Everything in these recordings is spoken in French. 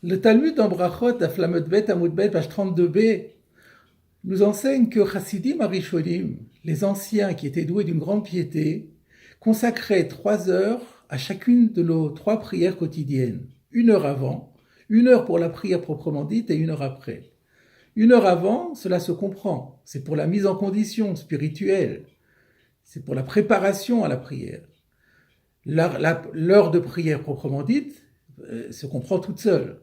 Le Talmud en Brachot, à Flamot Bet, Amoud Bet, page 32b, nous enseigne que Chassidim Arishonim, les anciens qui étaient doués d'une grande piété, consacraient 3 heures à chacune de nos 3 prières quotidiennes. 1 heure avant, 1 heure pour la prière proprement dite et 1 heure après. 1 heure avant, cela se comprend. C'est pour la mise en condition spirituelle. C'est pour la préparation à la prière. L'heure de prière proprement dite se comprend toute seule.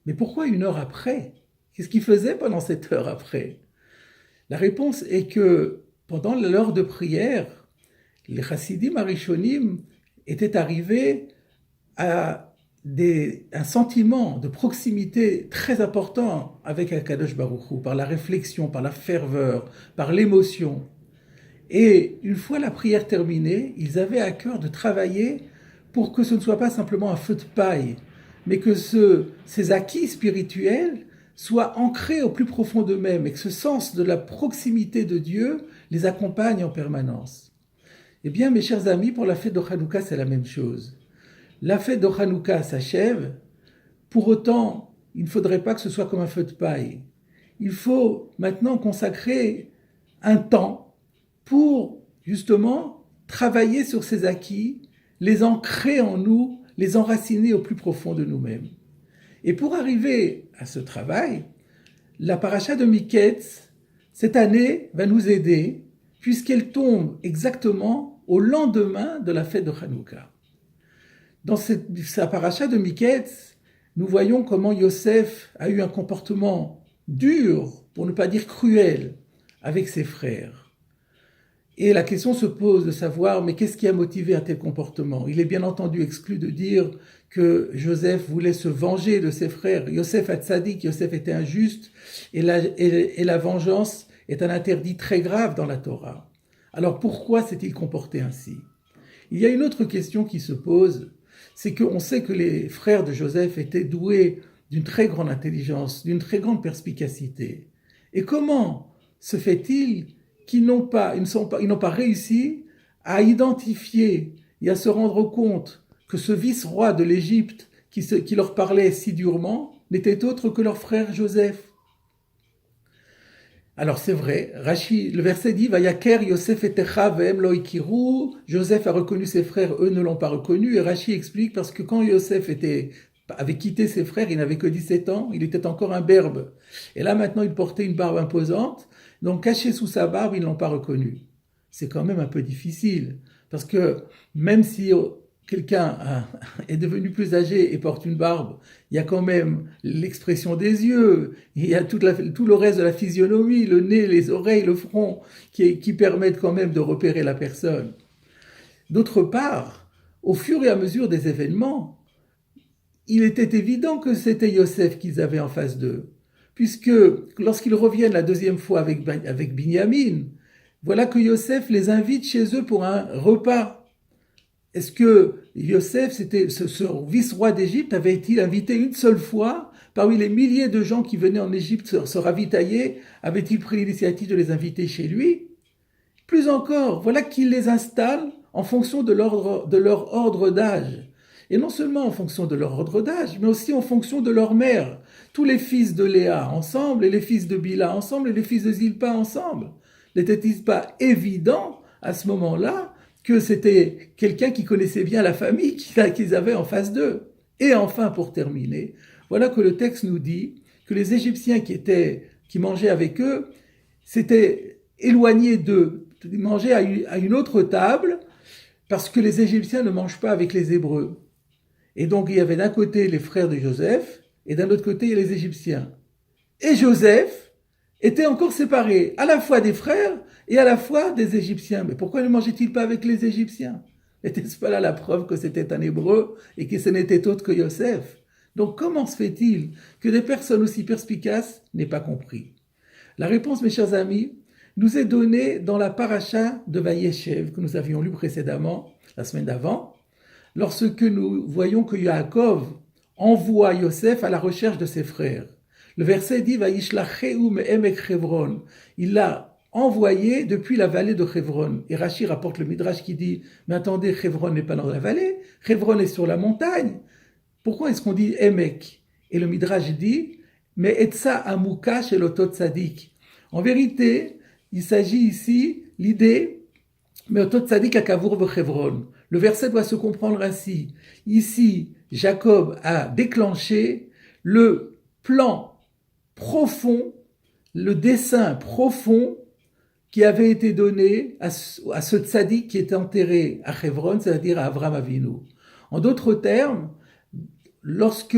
Mais pourquoi 1 heure après? Qu'est-ce qu'il faisait pendant cette heure après? La réponse est que pendant l'heure de prière, les Chassidim Arishonim étaient arrivés à un sentiment de proximité très important avec Akadosh Baruch Hu, par la réflexion, par la ferveur, par l'émotion. Et une fois la prière terminée, ils avaient à cœur de travailler pour que ce ne soit pas simplement un feu de paille, mais que ces acquis spirituels soient ancrés au plus profond d'eux-mêmes et que ce sens de la proximité de Dieu les accompagne en permanence. Eh bien, mes chers amis, pour la fête de Hanouka, c'est la même chose. La fête de Hanouka s'achève, pour autant, il ne faudrait pas que ce soit comme un feu de paille. Il faut maintenant consacrer un temps pour, justement, travailler sur ces acquis, les ancrer en nous, les enraciner au plus profond de nous-mêmes. Et pour arriver à ce travail, la paracha de Miketz, cette année, va nous aider, puisqu'elle tombe exactement au lendemain de la fête de Hanouka. Dans sa paracha de Miketz, nous voyons comment Yosef a eu un comportement dur, pour ne pas dire cruel, avec ses frères. Et la question se pose de savoir, mais qu'est-ce qui a motivé un tel comportement? Il est bien entendu exclu de dire que Joseph voulait se venger de ses frères. Yosef a tzaddik, Yosef était injuste, et la vengeance est un interdit très grave dans la Torah. Alors pourquoi s'est-il comporté ainsi? Il y a une autre question qui se pose, c'est qu'on sait que les frères de Joseph étaient doués d'une très grande intelligence, d'une très grande perspicacité. Et comment se fait-il qu'ils n'ont pas réussi à identifier et à se rendre compte que ce vice-roi de l'Égypte qui leur parlait si durement n'était autre que leur frère Joseph? Alors c'est vrai, le verset dit Vayaker Yosef et Echav vehem lo ikiru. Joseph a reconnu ses frères, eux ne l'ont pas reconnu. Et Rashi explique parce que quand Yosef avait quitté ses frères, il n'avait que 17 ans, il était encore un berbe. Et là maintenant il portait une barbe imposante, donc caché sous sa barbe, ils ne l'ont pas reconnu. C'est quand même un peu difficile, parce que même si quelqu'un est devenu plus âgé et porte une barbe, il y a quand même l'expression des yeux, il y a tout le reste de la physionomie, le nez, les oreilles, le front, qui permettent quand même de repérer la personne. D'autre part, au fur et à mesure des événements, il était évident que c'était Yosef qu'ils avaient en face d'eux, puisque lorsqu'ils reviennent la deuxième fois avec Binyamin, voilà que Yosef les invite chez eux pour un repas. Est-ce que Yosef, ce vice-roi d'Égypte, avait-il invité une seule fois, parmi les milliers de gens qui venaient en Égypte se ravitailler, avait-il pris l'initiative de les inviter chez lui? Plus encore, voilà qu'il les installe en fonction de leur ordre d'âge. Et non seulement en fonction de leur ordre d'âge, mais aussi en fonction de leur mère. Tous les fils de Léa ensemble, et les fils de Bila ensemble, et les fils de Zilpa ensemble. N'était-il pas évident, à ce moment-là, que c'était quelqu'un qui connaissait bien la famille qu'ils avaient en face d'eux? Et enfin, pour terminer, voilà que le texte nous dit que les Égyptiens qui mangeaient avec eux s'étaient éloignés d'eux, ils mangeaient à une autre table, parce que les Égyptiens ne mangent pas avec les Hébreux. Et donc il y avait d'un côté les frères de Joseph, et d'un autre côté les Égyptiens. Et Joseph était encore séparé, à la fois des frères et à la fois des Égyptiens. Mais pourquoi ne mangeait-il pas avec les Égyptiens? N'était-ce pas là la preuve que c'était un Hébreu et que ce n'était autre que Yosef? Donc comment se fait-il que des personnes aussi perspicaces n'aient pas compris? La réponse, mes chers amis, nous est donnée dans la paracha de Vayeshev que nous avions lu précédemment, la semaine d'avant, lorsque nous voyons que Yaakov envoie Yosef à la recherche de ses frères. Le verset dit Vayishlacheu me'emek Hebron. Il l'a envoyé depuis la vallée de Hebron. Et Rashi rapporte le Midrash qui dit mais attendez, Hebron n'est pas dans la vallée, Hebron est sur la montagne. Pourquoi est-ce qu'on dit Emek? Et le Midrash dit, mais etza amuka shel oto tzadik. En vérité, il s'agit ici, l'idée, mais oto tzadik akavur v'chevron. Le verset doit se comprendre ainsi. Ici, Jacob a déclenché le plan profond, le dessein profond qui avait été donné à ce tzaddik qui était enterré à Hebron, c'est-à-dire à Avraham Avinu. En d'autres termes, lorsque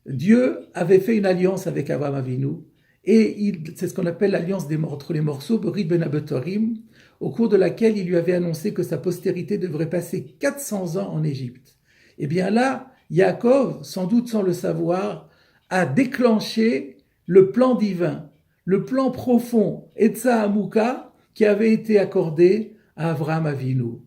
Dieu avait fait une alliance avec Avraham Avinu, et c'est ce qu'on appelle l'alliance entre les morceaux, Berit Ben Abetorim, au cours de laquelle il lui avait annoncé que sa postérité devrait passer 400 ans en Égypte. Et bien là, Yaakov, sans doute sans le savoir, a déclenché le plan divin, le plan profond, Etza Amuka, qui avait été accordé à Avraham Avinu.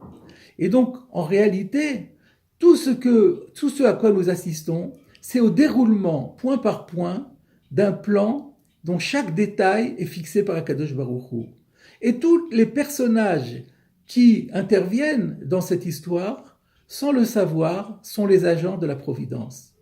Et donc, en réalité, tout ce à quoi nous assistons, c'est au déroulement, point par point, d'un plan dont chaque détail est fixé par Akadosh Baruch Hu. Et tous les personnages qui interviennent dans cette histoire, sans le savoir, sont les agents de la providence.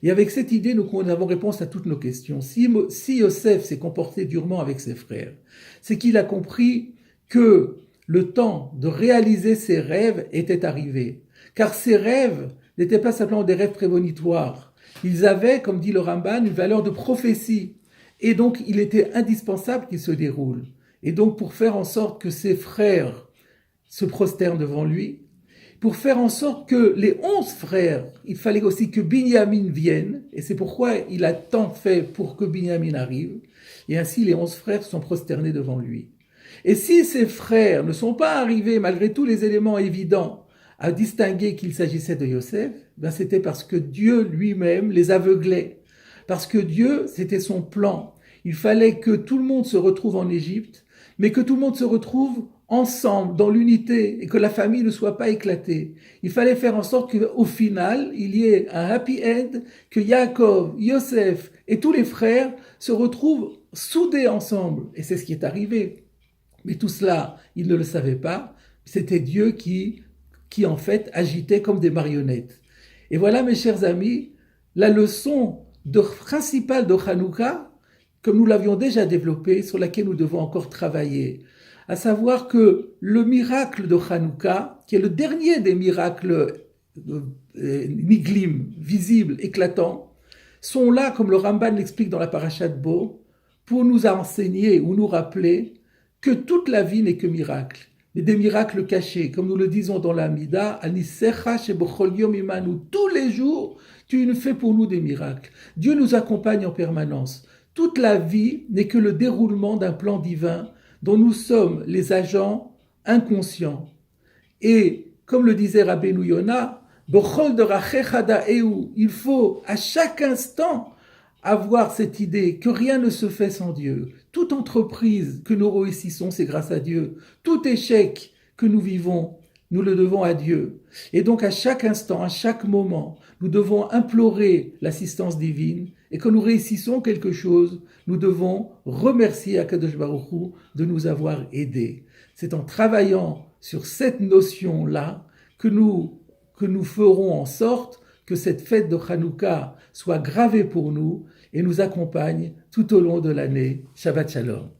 Et avec cette idée, nous avons réponse à toutes nos questions. Si Yosef s'est comporté durement avec ses frères, c'est qu'il a compris que le temps de réaliser ses rêves était arrivé. Car ces rêves n'étaient pas simplement des rêves prémonitoires. Ils avaient, comme dit le Ramban, une valeur de prophétie. Et donc, il était indispensable qu'ils se déroulent. Et donc, pour faire en sorte que ses frères se prosternent devant lui, pour faire en sorte que les 11 frères, il fallait aussi que Binyamin vienne, et c'est pourquoi il a tant fait pour que Binyamin arrive, et ainsi les 11 frères sont prosternés devant lui. Et si ces frères ne sont pas arrivés, malgré tous les éléments évidents, à distinguer qu'il s'agissait de Yosef, ben c'était parce que Dieu lui-même les aveuglait, parce que Dieu, c'était son plan. Il fallait que tout le monde se retrouve en Égypte, mais que tout le monde se retrouve ensemble, dans l'unité, et que la famille ne soit pas éclatée. Il fallait faire en sorte qu'au final, il y ait un happy end, que Yaakov, Yosef et tous les frères se retrouvent soudés ensemble. Et c'est ce qui est arrivé. Mais tout cela, ils ne le savaient pas. C'était Dieu qui en fait agitait comme des marionnettes. Et voilà, mes chers amis, la leçon principale de Hanouka, comme nous l'avions déjà développée, sur laquelle nous devons encore travailler. À savoir que le miracle de Hanouka, qui est le dernier des miracles niglim, visibles, éclatants, sont là, comme le Ramban l'explique dans la Parashat Bo, pour nous enseigner ou nous rappeler que toute la vie n'est que miracle, mais des miracles cachés, comme nous le disons dans la Mida, Anisecha shebochol yom imanu, tous les jours, tu nous fais pour nous des miracles. Dieu nous accompagne en permanence. Toute la vie n'est que le déroulement d'un plan divin dont nous sommes les agents inconscients. Et comme le disait Rabbeinu Yona, il faut à chaque instant avoir cette idée que rien ne se fait sans Dieu. Toute entreprise que nous réussissons, c'est grâce à Dieu. Tout échec que nous vivons, nous le devons à Dieu. Et donc à chaque instant, à chaque moment, nous devons implorer l'assistance divine. Et quand nous réussissons quelque chose, nous devons remercier Akadosh Baruch Hu de nous avoir aidés. C'est en travaillant sur cette notion-là que nous ferons en sorte que cette fête de Hanouka soit gravée pour nous et nous accompagne tout au long de l'année. Shabbat Shalom.